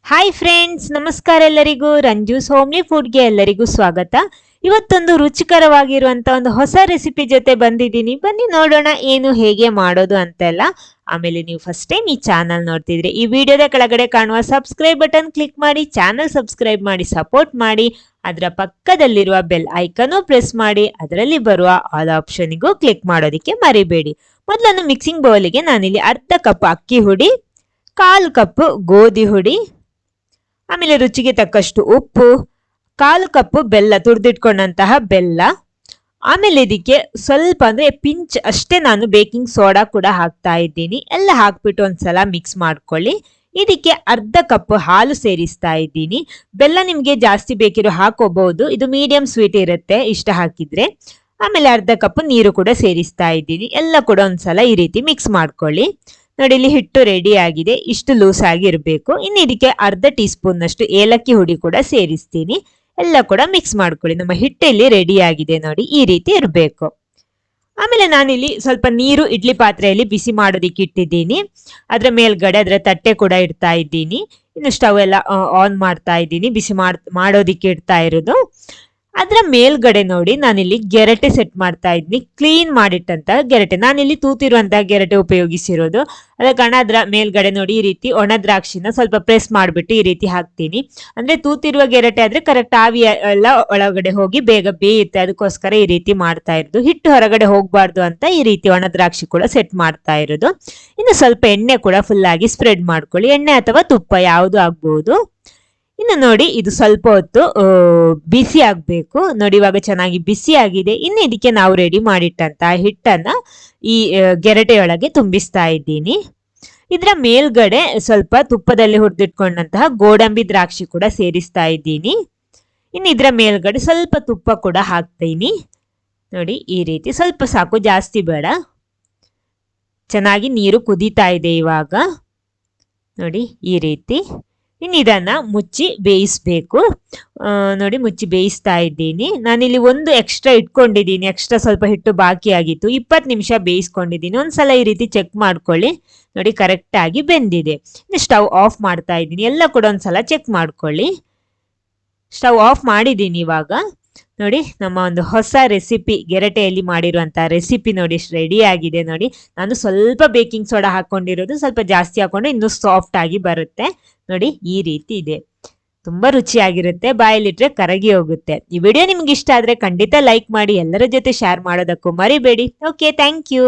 Hi friends, ನಮಸ್ಕಾರ ಎಲ್ಲರಿಗೂ. ರಂಜೂಸ್ homely ಫುಡ್ಗೆ ಎಲ್ಲರಿಗೂ ಸ್ವಾಗತ. ಇವತ್ತೊಂದು ರುಚಿಕರವಾಗಿರುವಂತ ಒಂದು ಹೊಸ ರೆಸಿಪಿ ಜೊತೆ ಬಂದಿದ್ದೀನಿ. ಬನ್ನಿ ನೋಡೋಣ ಏನು ಹೇಗೆ ಮಾಡೋದು ಅಂತೆಲ್ಲ. ಆಮೇಲೆ ನೀವು ಫಸ್ಟ್ ಟೈಮ್ ಈ ಚಾನಲ್ ನೋಡ್ತಿದ್ರೆ ಈ ವಿಡಿಯೋದ ಕೆಳಗಡೆ ಕಾಣುವ ಸಬ್ಸ್ಕ್ರೈಬ್ ಬಟನ್ ಕ್ಲಿಕ್ ಮಾಡಿ ಚಾನಲ್ ಸಬ್ಸ್ಕ್ರೈಬ್ ಮಾಡಿ ಸಪೋರ್ಟ್ ಮಾಡಿ. ಅದರ ಪಕ್ಕದಲ್ಲಿರುವ ಬೆಲ್ ಐಕನ್ ಪ್ರೆಸ್ ಮಾಡಿ ಅದರಲ್ಲಿ ಬರುವ ಆಲ್ ಆಪ್ಷನ್ಗೂ ಕ್ಲಿಕ್ ಮಾಡೋದಕ್ಕೆ ಮರಿಬೇಡಿ. ಮೊದಲೊಂದು ಮಿಕ್ಸಿಂಗ್ ಬೌಲಿಗೆ ನಾನಿಲ್ಲಿ ಅರ್ಧ ಕಪ್ ಅಕ್ಕಿ ಹುಡಿ, 1/4 ಕಪ್ ಗೋಧಿ ಹುಡಿ, ಆಮೇಲೆ ರುಚಿಗೆ ತಕ್ಕಷ್ಟು ಉಪ್ಪು, 1/4 ಕಪ್ ಬೆಲ್ಲ, ತುರಿದಿಟ್ಕೊಂಡಂತಹ ಬೆಲ್ಲ, ಆಮೇಲೆ ಇದಕ್ಕೆ ಸ್ವಲ್ಪ ಅಂದ್ರೆ ಪಿಂಚ್ ಅಷ್ಟೇ ನಾನು ಬೇಕಿಂಗ್ ಸೋಡಾ ಕೂಡ ಹಾಕ್ತಾ ಇದ್ದೀನಿ. ಎಲ್ಲ ಹಾಕ್ಬಿಟ್ಟು ಒಂದ್ಸಲ ಮಿಕ್ಸ್ ಮಾಡ್ಕೊಳ್ಳಿ. ಇದಕ್ಕೆ ಅರ್ಧ ಕಪ್ ಹಾಲು ಸೇರಿಸ್ತಾ ಇದ್ದೀನಿ. ಬೆಲ್ಲ ನಿಮ್ಗೆ ಜಾಸ್ತಿ ಬೇಕಿರೋ ಹಾಕೋಬಹುದು, ಇದು ಮೀಡಿಯಂ ಸ್ವೀಟ್ ಇರುತ್ತೆ ಇಷ್ಟ ಹಾಕಿದ್ರೆ. ಆಮೇಲೆ ಅರ್ಧ ಕಪ್ ನೀರು ಕೂಡ ಸೇರಿಸ್ತಾ ಇದ್ದೀನಿ. ಎಲ್ಲ ಕೂಡ ಒಂದ್ಸಲ ಈ ರೀತಿ ಮಿಕ್ಸ್ ಮಾಡ್ಕೊಳ್ಳಿ. ನೋಡಿ, ಇಲ್ಲಿ ಹಿಟ್ಟು ರೆಡಿ ಆಗಿದೆ. ಇಷ್ಟು ಲೂಸ್ ಆಗಿ ಇರಬೇಕು. ಇನ್ನು ಇದಕ್ಕೆ ಅರ್ಧ ಟೀ ಸ್ಪೂನ್ ನಷ್ಟು ಏಲಕ್ಕಿ ಹುಡಿ ಕೂಡ ಸೇರಿಸ್ತೀನಿ. ಎಲ್ಲ ಕೂಡ ಮಿಕ್ಸ್ ಮಾಡ್ಕೊಳ್ಳಿ. ನಮ್ಮ ಹಿಟ್ಟು ಇಲ್ಲಿ ರೆಡಿ ಆಗಿದೆ ನೋಡಿ, ಈ ರೀತಿ ಇರಬೇಕು. ಆಮೇಲೆ ನಾನಿಲ್ಲಿ ಸ್ವಲ್ಪ ನೀರು ಇಡ್ಲಿ ಪಾತ್ರೆಯಲ್ಲಿ ಬಿಸಿ ಮಾಡೋದಿಕ್ಕೆ ಇಟ್ಟಿದ್ದೀನಿ. ಅದ್ರ ಮೇಲ್ಗಡೆ ಅದರ ತಟ್ಟೆ ಕೂಡ ಇಡ್ತಾ ಇದ್ದೀನಿ. ಇನ್ನು ಸ್ಟವ್ ಎಲ್ಲ ಆನ್ ಮಾಡ್ತಾ ಇದ್ದೀನಿ, ಬಿಸಿ ಮಾಡೋದಿಕ್ಕೆ ಇಡ್ತಾ ಇರೋದು. ಅದರ ಮೇಲ್ಗಡೆ ನೋಡಿ ನಾನಿಲ್ಲಿ ಗೆರಟೆ ಸೆಟ್ ಮಾಡ್ತಾ ಇದ್ದೀನಿ. ಕ್ಲೀನ್ ಮಾಡಿಟ್ಟಂತ ಗೆರಟೆ, ನಾನಿಲ್ಲಿ ತೂತಿರುವಂತಹ ಗೆರಟೆ ಉಪಯೋಗಿಸಿರೋದು. ಅದ ಕಾರಣ ಅದರ ಮೇಲ್ಗಡೆ ನೋಡಿ ಈ ರೀತಿ ಒಣ ದ್ರಾಕ್ಷಿನ ಸ್ವಲ್ಪ ಪ್ರೆಸ್ ಮಾಡಿಬಿಟ್ಟು ಈ ರೀತಿ ಹಾಕ್ತೀನಿ. ಅಂದ್ರೆ ತೂತಿರುವ ಗೆರಟೆ ಆದ್ರೆ ಕರೆಕ್ಟ್ ಆವಿ ಎಲ್ಲ ಒಳಗಡೆ ಹೋಗಿ ಬೇಗ ಬೇಯುತ್ತೆ, ಅದಕ್ಕೋಸ್ಕರ ಈ ರೀತಿ ಮಾಡ್ತಾ ಇರೋದು. ಹಿಟ್ಟು ಹೊರಗಡೆ ಹೋಗ್ಬಾರ್ದು ಅಂತ ಈ ರೀತಿ ಒಣ ದ್ರಾಕ್ಷಿ ಕೂಡ ಸೆಟ್ ಮಾಡ್ತಾ ಇರೋದು. ಇನ್ನು ಸ್ವಲ್ಪ ಎಣ್ಣೆ ಕೂಡ ಫುಲ್ ಆಗಿ ಸ್ಪ್ರೆಡ್ ಮಾಡ್ಕೊಳ್ಳಿ. ಎಣ್ಣೆ ಅಥವಾ ತುಪ್ಪ ಯಾವುದು ಆಗ್ಬಹುದು. ಇನ್ನು ನೋಡಿ, ಇದು ಸ್ವಲ್ಪ ಹೊತ್ತು ಬಿಸಿ ಆಗ್ಬೇಕು. ನೋಡಿ, ಇವಾಗ ಚೆನ್ನಾಗಿ ಬಿಸಿ ಆಗಿದೆ. ಇನ್ನು ಇದಕ್ಕೆ ನಾವು ರೆಡಿ ಮಾಡಿಟ್ಟಂತಹ ಹಿಟ್ಟನ್ನ ಈ ಗೆರಟೆಯೊಳಗೆ ತುಂಬಿಸ್ತಾ ಇದ್ದೀನಿ. ಇದರ ಮೇಲ್ಗಡೆ ಸ್ವಲ್ಪ ತುಪ್ಪದಲ್ಲಿ ಹುರಿದಿಟ್ಕೊಂಡಂತಹ ಗೋಡಂಬಿ ದ್ರಾಕ್ಷಿ ಕೂಡ ಸೇರಿಸ್ತಾ ಇದ್ದೀನಿ. ಇನ್ನು ಇದರ ಮೇಲ್ಗಡೆ ಸ್ವಲ್ಪ ತುಪ್ಪ ಕೂಡ ಹಾಕ್ತೀನಿ. ನೋಡಿ, ಈ ರೀತಿ ಸ್ವಲ್ಪ ಸಾಕು, ಜಾಸ್ತಿ ಬೇಡ. ಚೆನ್ನಾಗಿ ನೀರು ಕುದೀತಾ ಇದೆ ಇವಾಗ. ನೋಡಿ, ಈ ರೀತಿ. ಇನ್ನು ಇದನ್ನ ಮುಚ್ಚಿ ಬೇಯಿಸ್ಬೇಕು. ನೋಡಿ, ಮುಚ್ಚಿ ಬೇಯಿಸ್ತಾ ಇದ್ದೀನಿ. ನಾನಿಲ್ಲಿ ಒಂದು ಎಕ್ಸ್ಟ್ರಾ ಇಟ್ಕೊಂಡಿದ್ದೀನಿ. ಎಕ್ಸ್ಟ್ರಾ ಸ್ವಲ್ಪ ಹಿಟ್ಟು ಬಾಕಿ ಆಗಿತ್ತು. 20 ನಿಮಿಷ ಬೇಯಿಸ್ಕೊಂಡಿದ್ದೀನಿ. ಒಂದ್ಸಲ ಈ ರೀತಿ ಚೆಕ್ ಮಾಡ್ಕೊಳ್ಳಿ. ನೋಡಿ, ಕರೆಕ್ಟ್ ಆಗಿ ಬೆಂದಿದೆ. ಇನ್ನು ಸ್ಟವ್ ಆಫ್ ಮಾಡ್ತಾ ಇದ್ದೀನಿ. ಎಲ್ಲ ಕೂಡ ಒಂದ್ಸಲ ಚೆಕ್ ಮಾಡ್ಕೊಳ್ಳಿ. ಸ್ಟವ್ ಆಫ್ ಮಾಡಿದ್ದೀನಿ ಇವಾಗ. ನೋಡಿ, ನಮ್ಮ ಒಂದು ಹೊಸ ರೆಸಿಪಿ, ಗೆರಟೆಯಲ್ಲಿ ಮಾಡಿರುವಂತಹ ರೆಸಿಪಿ ನೋಡಿ ರೆಡಿ ಆಗಿದೆ. ನೋಡಿ, ನಾನು ಸ್ವಲ್ಪ ಬೇಕಿಂಗ್ ಸೋಡಾ ಹಾಕೊಂಡಿರೋದು, ಸ್ವಲ್ಪ ಜಾಸ್ತಿ ಹಾಕೊಂಡು ಇನ್ನೂ ಸಾಫ್ಟ್ ಆಗಿ ಬರುತ್ತೆ. ನೋಡಿ, ಈ ರೀತಿ ಇದೆ. ತುಂಬಾ ರುಚಿಯಾಗಿರುತ್ತೆ. ಬಾಯಲ್ಲಿಟ್ರೆ ಕರಗಿ ಹೋಗುತ್ತೆ. ಈ ವಿಡಿಯೋ ನಿಮ್ಗೆ ಇಷ್ಟ ಆದ್ರೆ ಖಂಡಿತ ಲೈಕ್ ಮಾಡಿ, ಎಲ್ಲರ ಜೊತೆ ಶೇರ್ ಮಾಡೋದಕ್ಕೂ ಮರಿಬೇಡಿ. Okay, thank you.